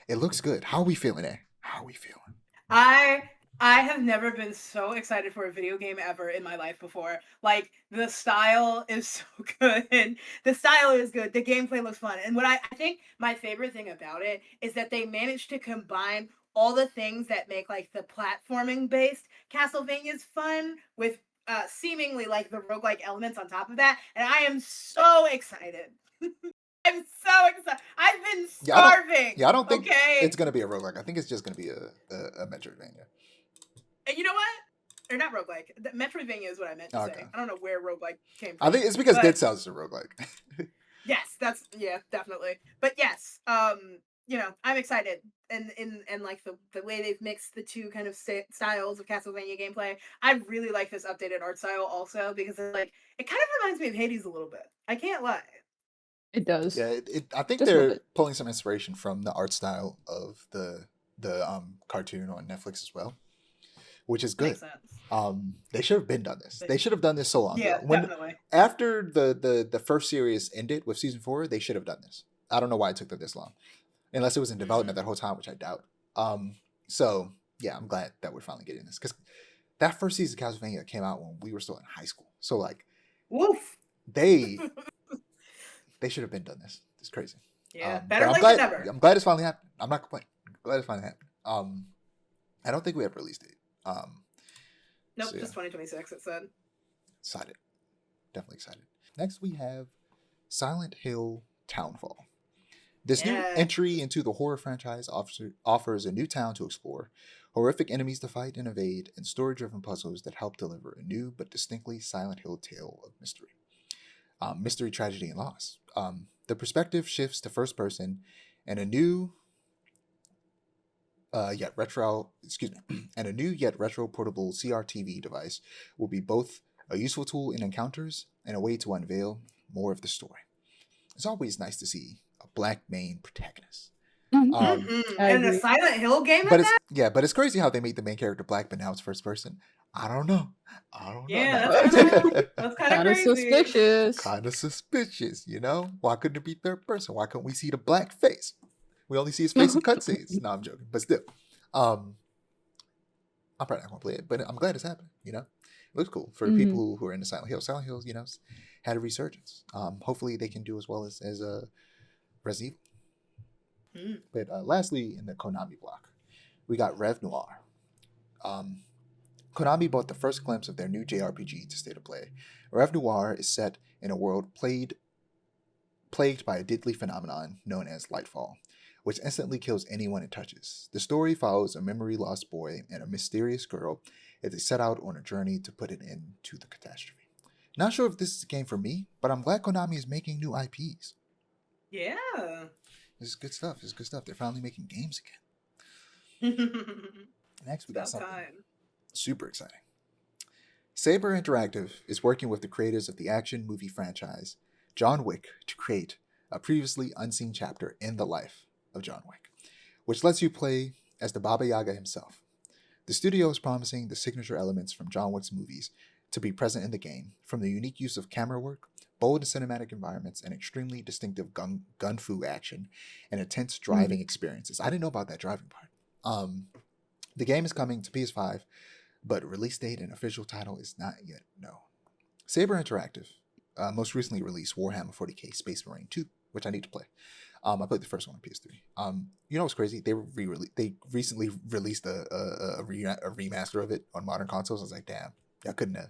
It looks good. How are we feeling, How are we feeling? I I have never been so excited for a video game ever in my life before. Like, the style is so good. The style is good. The gameplay looks fun. And what I think my favorite thing about it is that they managed to combine all the things that make like the platforming based Castlevanias fun with seemingly like the roguelike elements on top of that. And I am so excited. I'm so excited. I've been starving. I don't think okay? it's gonna be a roguelike. I think it's just gonna be a Metroidvania. And you know what? Or not roguelike. Metroidvania is what I meant to say. I don't know where roguelike came from. I think it's because Dead Cells is a roguelike. Yes, definitely. But yes, you know, I'm excited. And like the way they've mixed the two kind of styles of Castlevania gameplay. I really like this updated art style also because it kind of reminds me of Hades a little bit. I can't lie. It does. Yeah, I think they're pulling some inspiration from the art style of the cartoon on Netflix as well, which is good. Makes sense. They should have been done this. They should have done this so long ago. Definitely. After the first series ended with season 4, they should have done this. I don't know why it took them this long, unless it was in development that whole time, which I doubt. So yeah, I'm glad that we're finally getting this because that first season of Castlevania came out when we were still in high school. So like, woof. They should have been done this. It's crazy. Yeah, better late than never. I'm glad it's finally happened. I'm not complaining. I'm glad it's finally happened. I don't think we have a release date. Nope, so, just 2026. It said. Excited, definitely excited. Next, we have Silent Hill Townfall. This new entry into the horror franchise offers a new town to explore, horrific enemies to fight and evade, and story-driven puzzles that help deliver a new but distinctly Silent Hill tale of mystery. Mystery, tragedy, and loss. The perspective shifts to first person, and a new yet retro portable CRTV device will be both a useful tool in encounters and a way to unveil more of the story. It's always nice to see a black main protagonist. And a Silent Hill game. But it's crazy how they made the main character black, but now it's first person. I don't know. That's kind of suspicious. Kind of suspicious, you know? Why couldn't it be third person? Why couldn't we see the black face? We only see his face in cutscenes. No, I'm joking, but still, I'm probably not gonna play it, but I'm glad it's happening. You know, it looks cool for people who are into Silent Hill. Silent Hill, you know, had a resurgence. Hopefully, they can do as well as Resident Evil. But lastly, in the Konami block, we got Rev.Noir. Konami brought the first glimpse of their new JRPG to State of Play. Rev.Noir is set in a world plagued by a deadly phenomenon known as Lightfall, which instantly kills anyone it touches. The story follows a memory-lost boy and a mysterious girl as they set out on a journey to put an end to the catastrophe. Not sure if this is a game for me, but I'm glad Konami is making new IPs. Yeah. This is good stuff. They're finally making games again. Next, we got something super exciting. Saber Interactive is working with the creators of the action movie franchise John Wick to create a previously unseen chapter in the life of John Wick, which lets you play as the Baba Yaga himself. The studio is promising the signature elements from John Wick's movies to be present in the game, from the unique use of camera work, bold cinematic environments, and extremely distinctive gun fu action and intense driving experiences. I didn't know about that driving part. The game is coming to PS5, but release date and official title is not yet known. Saber Interactive most recently released Warhammer 40k Space Marine 2, which I need to play. I played the first one on PS3. You know what's crazy? They recently released a remaster of it on modern consoles. I was like, damn, y'all couldn't have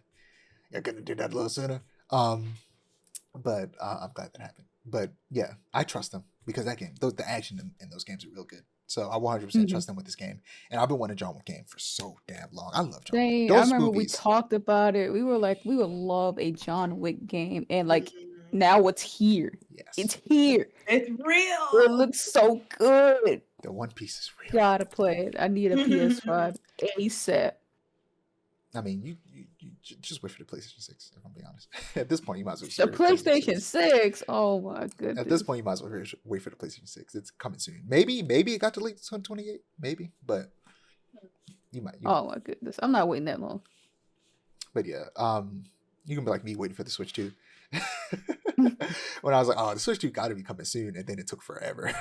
did that a little sooner. But I'm glad that happened. But yeah, I trust them because that game, the action in those games are real good. So I 100% trust them with this game. And I've been wanting a John Wick game for so damn long. I love John Wick. I remember we talked about it. We were like, we would love a John Wick game. And like, now it's here. Yes. It's here. It's real. It looks so good. The One Piece is real. Gotta play it. I need a PS5 ASAP. I mean, you just wait for the PlayStation 6, if I'm being honest. At this point, you might as well. The PlayStation 6? Oh my goodness. At this point, you might as well wait for the PlayStation 6. It's coming soon. Maybe it got delayed to 2028. Maybe, but you might. Oh my goodness. I'm not waiting that long. But yeah, you can be like me waiting for the Switch 2. When I was like, oh, the Switch 2 got to be coming soon, and then it took forever.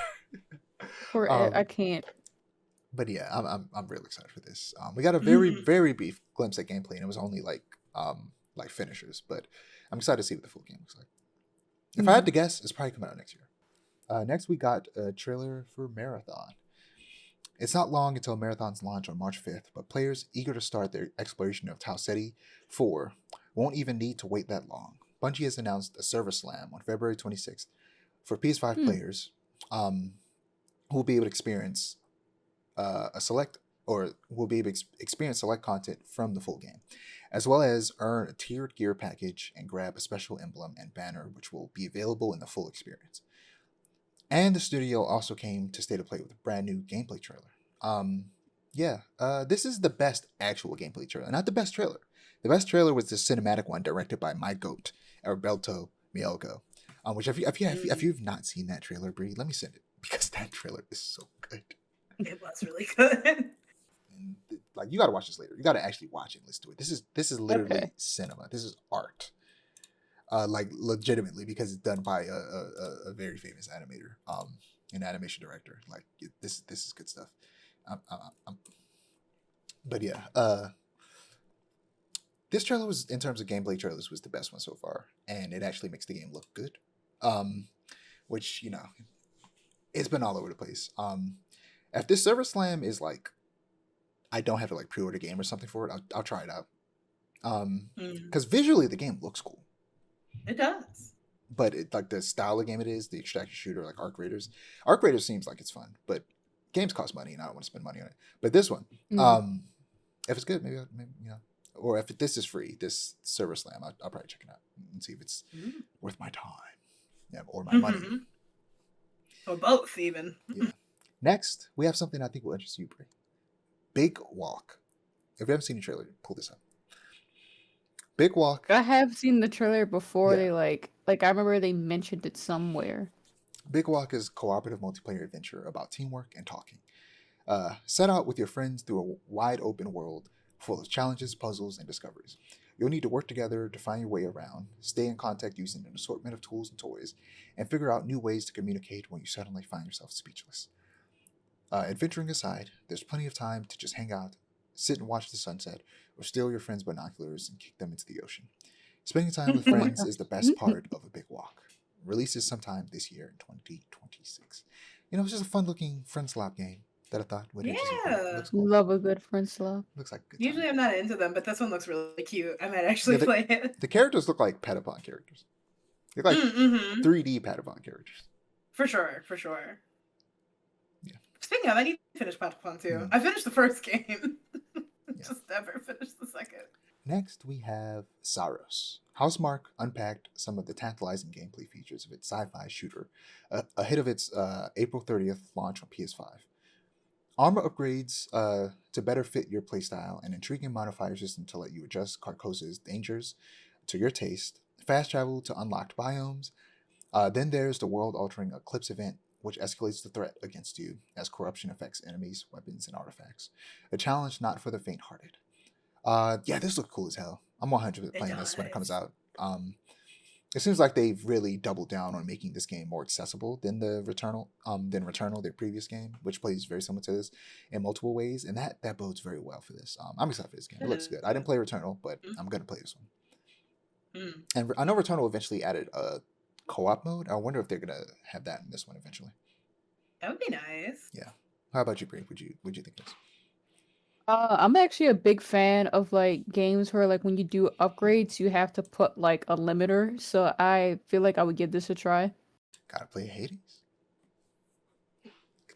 I can't. But yeah, I'm really excited for this. We got a very brief glimpse at gameplay, and it was only like finishers. But I'm excited to see what the full game looks like. If I had to guess, it's probably coming out next year. Next, we got a trailer for Marathon. It's not long until Marathon's launch on March 5th, but players eager to start their exploration of Tau Ceti 4 won't even need to wait that long. Bungie has announced a server slam on February 26th for PS5 players who will be able to experience experience select content from the full game, as well as earn a tiered gear package and grab a special emblem and banner, which will be available in the full experience. And the studio also came to State of Play with a brand new gameplay trailer. This is the best actual gameplay trailer, not the best trailer. The best trailer was the cinematic one directed by my goat, Alberto Mielgo. Which if you've not seen that trailer, Bree, let me send it because that trailer is so good. It was really good. Like, you got to watch this later. You got to actually watch it and listen to it. This is literally cinema. This is art. Like, legitimately, because it's done by a very famous animator, an animation director. Like, this is good stuff. But yeah, this trailer was, in terms of gameplay trailers, was the best one so far, and it actually makes the game look good. Which, it's been all over the place. If this server slam is like, I don't have to like pre-order a game or something for it, I'll try it out. Because visually the game looks cool. It does. But like the style of game it is, the extraction shooter, like Arc Raiders. Arc Raiders seems like it's fun, but games cost money, and I don't want to spend money on it. But this one, if it's good, maybe or if this is free, this server slam, I'll probably check it out and see if it's worth my time, or my money, or both, even. Yeah. Next, we have something I think will interest you, Brie. Big Walk. If you haven't seen the trailer, pull this up. Big Walk. I have seen the trailer before. They like I remember they mentioned it somewhere. Big Walk is a cooperative multiplayer adventure about teamwork and talking. Set out with your friends through a wide open world full of challenges, puzzles, and discoveries. You'll need to work together to find your way around, stay in contact using an assortment of tools and toys, and figure out new ways to communicate when you suddenly find yourself speechless. Adventuring aside, there's plenty of time to just hang out, sit and watch the sunset, or steal your friends' binoculars and kick them into the ocean. Spending time with friends is the best part of a Big Walk. Releases sometime this year in 2026. It's just a fun-looking friend slap game that I thought would interest you. Looks cool. Love a good friend slap. Looks like a good time. Usually I'm not into them, but this one looks really cute. I might actually play it. The characters look like Patapon characters. They look like 3D Patapon characters. For sure. Yeah. Speaking of, I need to finish Patapon too. I finished the first game. Just never finished the second. Next, we have Saros. Housemarque unpacked some of the tantalizing gameplay features of its sci-fi shooter ahead of its April 30th launch on PS5. Armor upgrades to better fit your playstyle, an intriguing modifier system to let you adjust Carcosa's dangers to your taste, fast travel to unlocked biomes. Then there's the world-altering Eclipse event, which escalates the threat against you as corruption affects enemies, weapons, and artifacts. A challenge not for the faint-hearted. This looks cool as hell. I'm 100% playing this when it comes out. It seems like they've really doubled down on making this game more accessible than Returnal, their previous game, which plays very similar to this in multiple ways, and that bodes very well for this. I'm excited for this game. It looks good. I didn't play Returnal, but I'm gonna play this one. And I know Returnal eventually added a co-op mode. I wonder if they're gonna have that in this one eventually. That would be nice. Yeah. How about you, Brie? What'd you think of this? I'm actually a big fan of like games where like when you do upgrades, you have to put like a limiter. So I feel like I would give this a try. Gotta play Hades.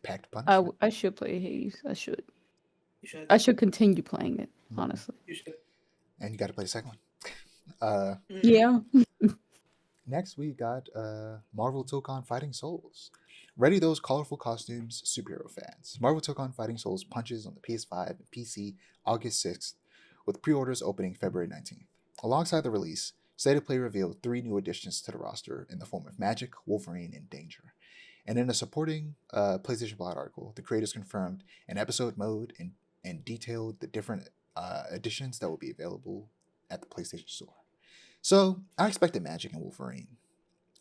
Packed punch. I should play Hades. I should. You should. I should continue playing it, honestly. You should. And you gotta play the second one. Yeah. Next we got Marvel Tokon Fighting Souls. Ready those colorful costumes, superhero fans. Marvel Tokon Fighting Souls punches on the PS5 and PC August 6th, with pre-orders opening February 19th. Alongside the release, State of Play revealed 3 new additions to the roster in the form of Magic, Wolverine, and Danger. And in a supporting PlayStation Blog article, the creators confirmed an episode mode and detailed the different additions that will be available at the PlayStation Store. So, I expected Magic and Wolverine,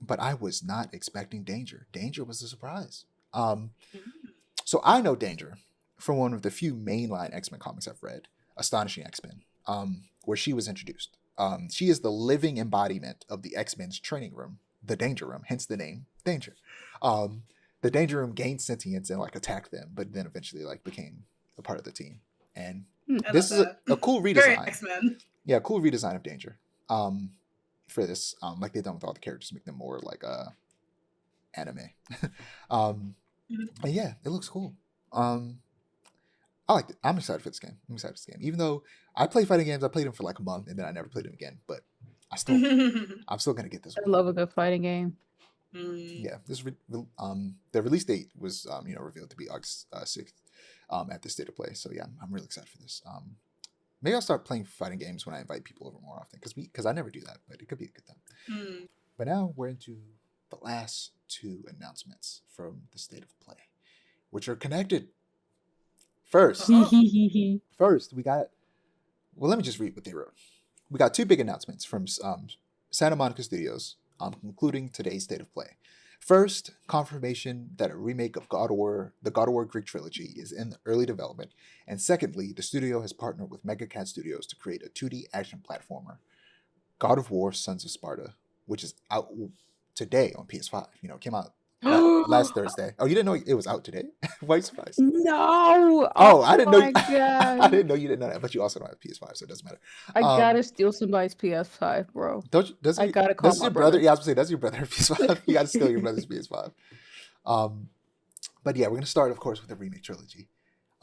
but I was not expecting Danger. Danger was a surprise. So I know Danger from one of the few mainline X-Men comics I've read, Astonishing X-Men, where she was introduced. She is the living embodiment of the X-Men's training room, the Danger Room, hence the name Danger. The Danger Room gained sentience and like attacked them, but then eventually like became a part of the team. And this is a cool redesign. Very X-Men. Yeah, cool redesign of Danger. For this, like they've done with all the characters, make them more like anime. And yeah, it looks cool. I liked it. I'm excited for this game. Even though I play fighting games, I played them for like a month and then I never played them again. But I'm still gonna get this one. I love a good fighting game. Yeah, the release date was revealed to be August 6th at the State of Play. So yeah, I'm really excited for this. Maybe I'll start playing fighting games when I invite people over more often because I never do that, but it could be a good time. But now we're into the last two announcements from the State of Play, which are connected. First, we got. Well, let me just read what they wrote. We got two big announcements from Santa Monica Studios, concluding today's State of Play. First, confirmation that a remake of the God of War Greek trilogy is in early development. And secondly, the studio has partnered with Mega Cat Studios to create a 2D action platformer, God of War Sons of Sparta, which is out today on PS5. It came out last Thursday. Oh, you didn't know it was out today? Why are you surprised? No. Oh, I didn't know. God. I didn't know you didn't know that, but you also don't have PS5, so it doesn't matter. I gotta steal somebody's PS5, bro. I gotta call my brother. Yeah, I was gonna say, does your brother have PS5? You gotta steal your brother's PS5. But yeah, we're gonna start, of course, with the remake trilogy.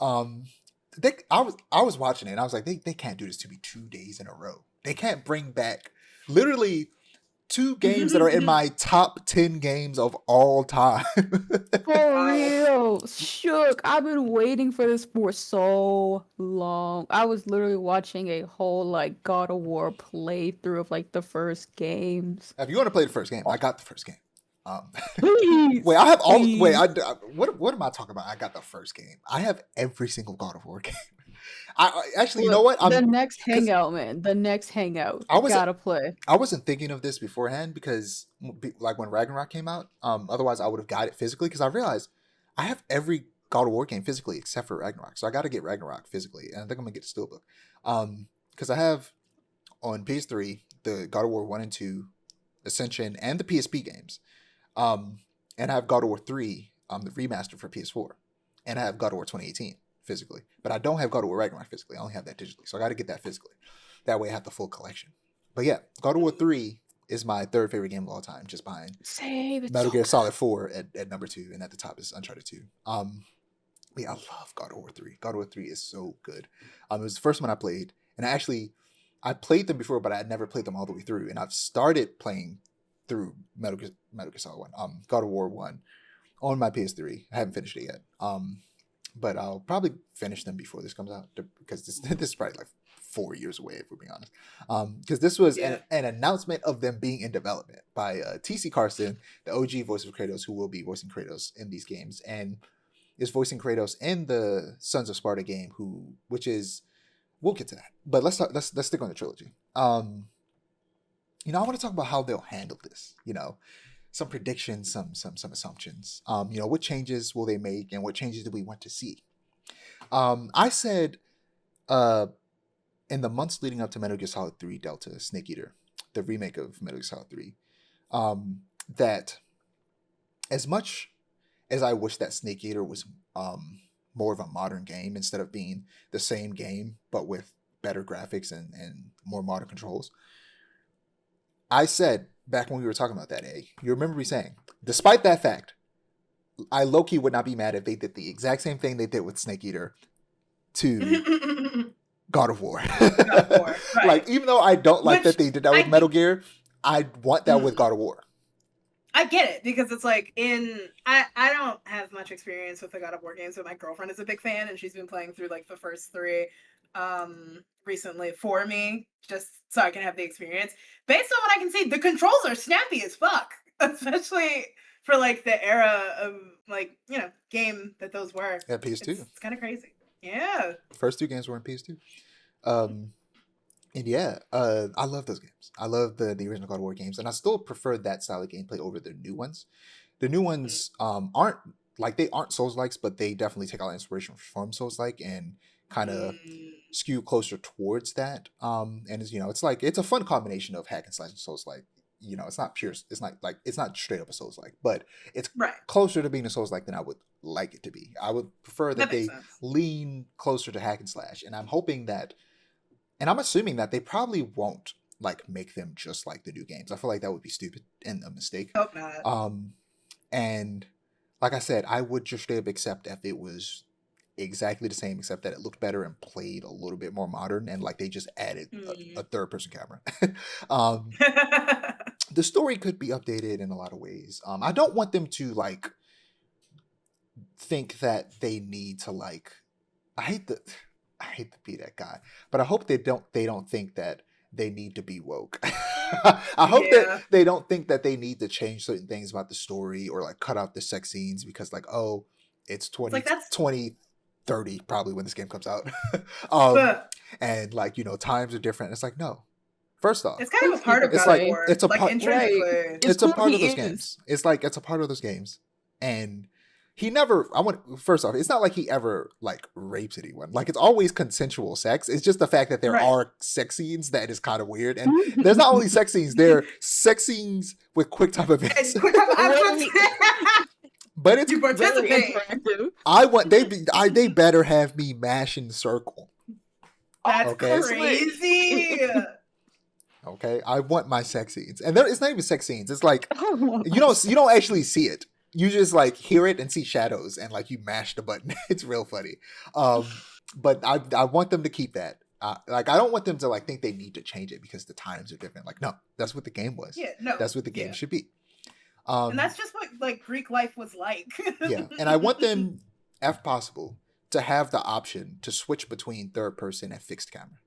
I was watching it and I was like, they can't do this to me 2 days in a row. They can't bring back literally 2 games that are in my top 10 games of all time. For real. Shook. I've been waiting for this for so long. I was literally watching a whole like God of War playthrough of like the first games. If you want to play the first game, I got the first game. Please. Wait, I have all. Please. Wait, what am I talking about? I got the first game. I have every single God of War game. I actually, you know what? The next hangout, man. The next hangout. I gotta play. I wasn't thinking of this beforehand because, like, when Ragnarok came out, otherwise I would have got it physically because I realized I have every God of War game physically except for Ragnarok, so I got to get Ragnarok physically, and I think I'm gonna get the Steelbook, because I have on PS3 the God of War 1 and 2, Ascension, and the PSP games, and I have God of War 3, the remaster for PS4, and I have God of War 2018. Physically, but I don't have God of War Ragnarok physically. I only have that digitally, so I got to get that physically. That way, I have the full collection. But yeah, God of War 3 is my third favorite game of all time, just behind Metal Gear Solid 4 at number 2, and at the top is Uncharted 2. Yeah, I love God of War 3. God of War 3 is so good. It was the first one I played, and I played them before, but I had never played them all the way through. And I've started playing through Metal Gear Solid 1, God of War 1 on my PS3. I haven't finished it yet. But I'll probably finish them before this comes out because this is probably like 4 years away if we're being honest. Because this was an announcement of them being in development by T.C. Carson, the OG voice of Kratos, who will be voicing Kratos in these games, and is voicing Kratos in the Sons of Sparta game, which is, we'll get to that. But let's stick on the trilogy. I want to talk about how they'll handle this. Some predictions, some assumptions. What changes will they make, and what changes do we want to see? I said, in the months leading up to Metal Gear Solid 3 Delta Snake Eater, the remake of Metal Gear Solid 3, that as much as I wish that Snake Eater was more of a modern game instead of being the same game but with better graphics and more modern controls, I said back when we were talking about that, you remember me saying, despite that fact, I low-key would not be mad if they did the exact same thing they did with Snake Eater to God of War. Right. Like, even though I don't like that they did that with Metal Gear, I want that with God of War. I get it, because it's like I don't have much experience with the God of War games, but my girlfriend is a big fan, and she's been playing through like the first 3 recently for me, just so I can have the experience. Based on what I can see, the controls are snappy as fuck, especially for like the era of like, game that those were. Yeah, PS2. It's kind of crazy. Yeah. The first 2 games were in PS2. And yeah, I love those games. I love the original God of War games, and I still prefer that style of gameplay over the new ones. The new ones aren't like they aren't Souls-likes, but they definitely take a lot of inspiration from Souls-like and kind of skew closer towards that. And it's, it's like it's a fun combination of hack and slash and Souls-like. It's not pure. It's not straight up a Souls-like, but it's closer to being a Souls-like than I would like it to be. I would prefer that they lean closer to hack and slash, and I'm hoping that, and I'm assuming that they probably won't like make them just like the new games. I feel like that would be stupid and a mistake. Hope not. And like I said, I would just straight up accept if it was exactly the same, except that it looked better and played a little bit more modern, and like they just added a third person camera. The story could be updated in a lot of ways. I don't want them to like think that they need to like. I hate to be that guy, but I hope they don't think that they need to be woke. I hope that they don't think that they need to change certain things about the story or like cut out the sex scenes because like, oh, it's 2030 probably when this game comes out. And like, times are different. It's like, no. First off, it's kind of a part of God of War. It's a part, it's a part of those games. It's like it's a part of those games. And first off, it's not like he ever like rapes anyone. Like it's always consensual sex. It's just the fact that there are sex scenes that is kind of weird. And there's not only sex scenes, there are sex scenes with quick time events. But it's very interactive. They better have me mashing the circle. That's crazy. Okay, I want my sex scenes, and it's not even sex scenes. It's like you don't actually see it. You just like hear it and see shadows, and like you mash the button. It's real funny. But I want them to keep that. Like I don't want them to like think they need to change it because the times are different. Like no, that's what the game was. Yeah, no, that's what the game should be. And that's just what like Greek life was like. Yeah, and I want them, if possible, to have the option to switch between third person and fixed camera.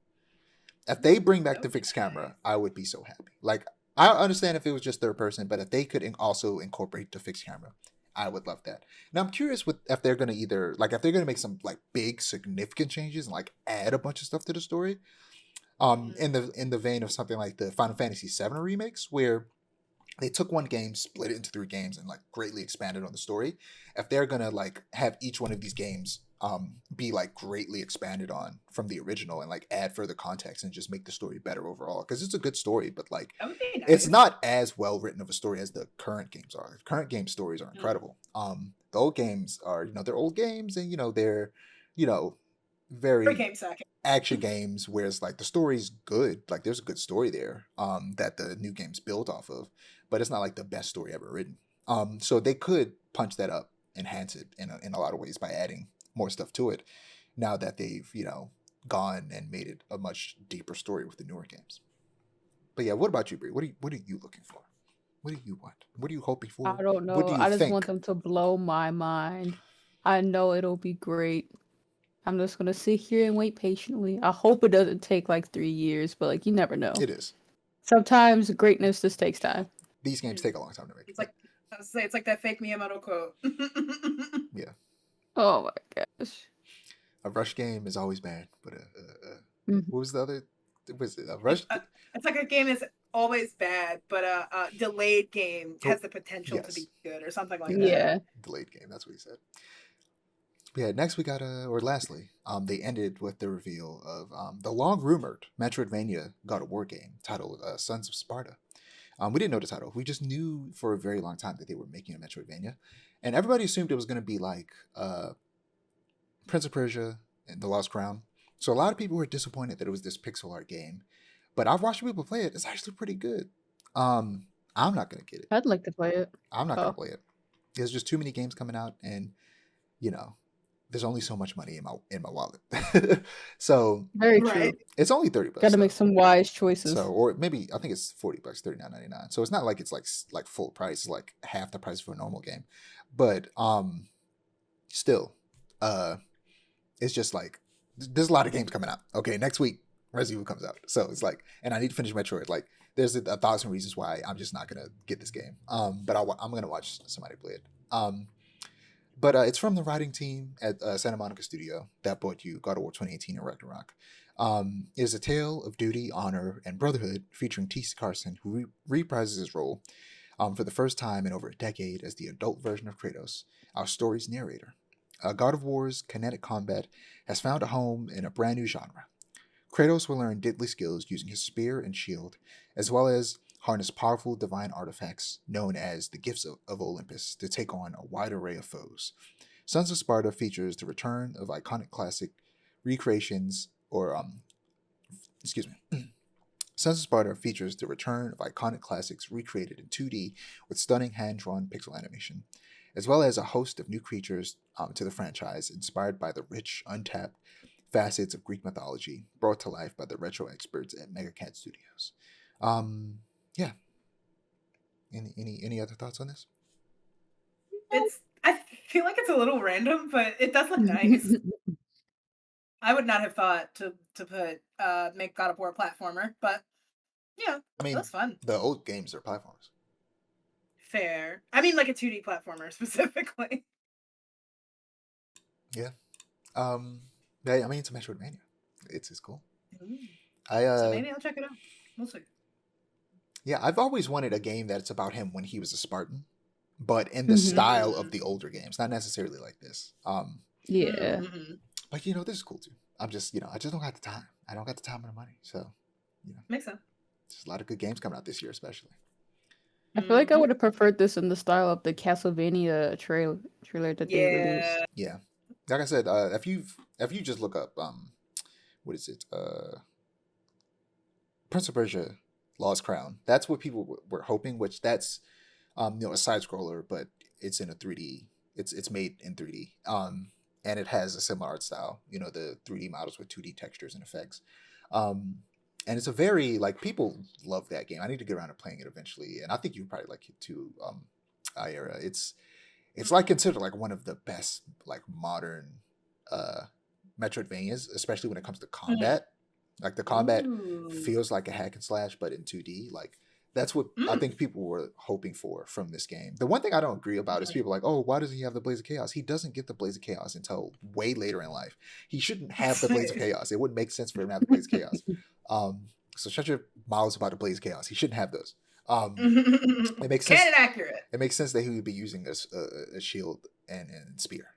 If they bring back the fixed camera, I would be so happy. Like, I understand if it was just third person, but if they could also incorporate the fixed camera, I would love that. Now, I'm curious if they're going to if they're going to make some like big significant changes and like add a bunch of stuff to the story, in the vein of something like the Final Fantasy VII remakes, where they took one game, split it into 3 games, and like greatly expanded on the story. If they're going to like have each one of these games be like greatly expanded on from the original and like add further context and just make the story better overall, because it's a good story, but like it's not as well written of a story as the current games are. Current game stories are incredible. The old games are they're old games, and they're very action games, whereas like the story's good. Like there's a good story there that the new games build off of, but it's not like the best story ever written. So they could punch that up, enhance it in a lot of ways by adding more stuff to it, now that they've gone and made it a much deeper story with the newer games. But yeah, what about you, Brie? What are you looking for? What do you want? What are you hoping for? I don't know. I just want them to blow my mind. I know it'll be great. I'm just gonna sit here and wait patiently. I hope it doesn't take like 3 years, but like you never know. It is. Sometimes greatness just takes time. These games take a long time to make. It's like it's like that fake Miyamoto quote. Yeah. Oh my gosh. A rush game is always bad, but what was the other? Was it a rush? It's like a game is always bad, but a delayed game has the potential to be good, or something like that. Yeah. Delayed game. That's what he said. Yeah. Next, we got lastly, they ended with the reveal of the long rumored Metroidvania God of War game titled Sons of Sparta. We didn't know the title. We just knew for a very long time that they were making a Metroidvania. And everybody assumed it was going to be like Prince of Persia and The Lost Crown. So a lot of people were disappointed that it was this pixel art game. But I've watched people play it. It's actually pretty good. I'm not going to get it. I'd like to play it. I'm not going to play it. There's just too many games coming out, and there's only so much money in my wallet. So very true. It's only $30. Got to make some wise choices. So, or maybe I think it's $40, $39.99. So it's not like it's like full price. It's like half the price for a normal game. But still, it's just like there's a lot of games coming out. Okay, next week Resident Evil comes out. So it's like, and I need to finish Metroid. Like, there's 1,000 reasons why I'm just not gonna get this game. But I'm gonna watch somebody play it. But it's from the writing team at Santa Monica Studio that brought you God of War 2018 and Ragnarok. It is a tale of duty, honor, and brotherhood featuring T.C. Carson, who reprises his role for the first time in over a decade as the adult version of Kratos, our story's narrator. God of War's kinetic combat has found a home in a brand new genre. Kratos will learn deadly skills using his spear and shield, as well as harness powerful divine artifacts known as the Gifts of Olympus to take on a wide array of foes. Sons of Sparta features the return of iconic classic recreations, or excuse me. Sons of Sparta features the return of iconic classics recreated in 2D with stunning hand-drawn pixel animation, as well as a host of new creatures to the franchise inspired by the rich, untapped facets of Greek mythology brought to life by the retro experts at Megacat Studios. Yeah. Any other thoughts on this? I feel like it's a little random, but it does look nice. I would not have thought to put make God of War a platformer, but yeah, I mean, that's fun. The old games are platformers. Fair. I mean, like a 2D platformer specifically. Yeah. I mean, it's a Metroidvania. It's cool. So maybe I'll check it out. We'll see. Yeah, I've always wanted a game that's about him when he was a Spartan, but in the style of the older games, not necessarily like this. Yeah. But this is cool too. I just don't got the time. I don't got the time or the money. So, makes sense. There's a lot of good games coming out this year, especially. I feel like I would have preferred this in the style of the Castlevania trailer that they released. Yeah, like I said, if you just look up what is it, Prince of Persia: Lost Crown. That's what people were hoping. Which that's a side scroller, but it's in a 3D. It's made in 3D. And it has a similar art style. The 3D models with 2D textures and effects. And it's a very people love that game. I need to get around to playing it eventually, and I think you probably like it too, Aiara. It's considered one of the best modern Metroidvanias, especially when it comes to combat. The combat feels like a hack and slash, but in 2D. That's what I think people were hoping for from this game. The one thing I don't agree about is people oh, why doesn't he have the Blaze of Chaos? He doesn't get the Blaze of Chaos until way later in life. He shouldn't have the Blaze of Chaos. It wouldn't make sense for him to have the Blaze of Chaos. So shut your mouths about the Blaze of Chaos. He shouldn't have those. It makes sense. Canon accurate. It makes sense that he would be using this a shield and spear.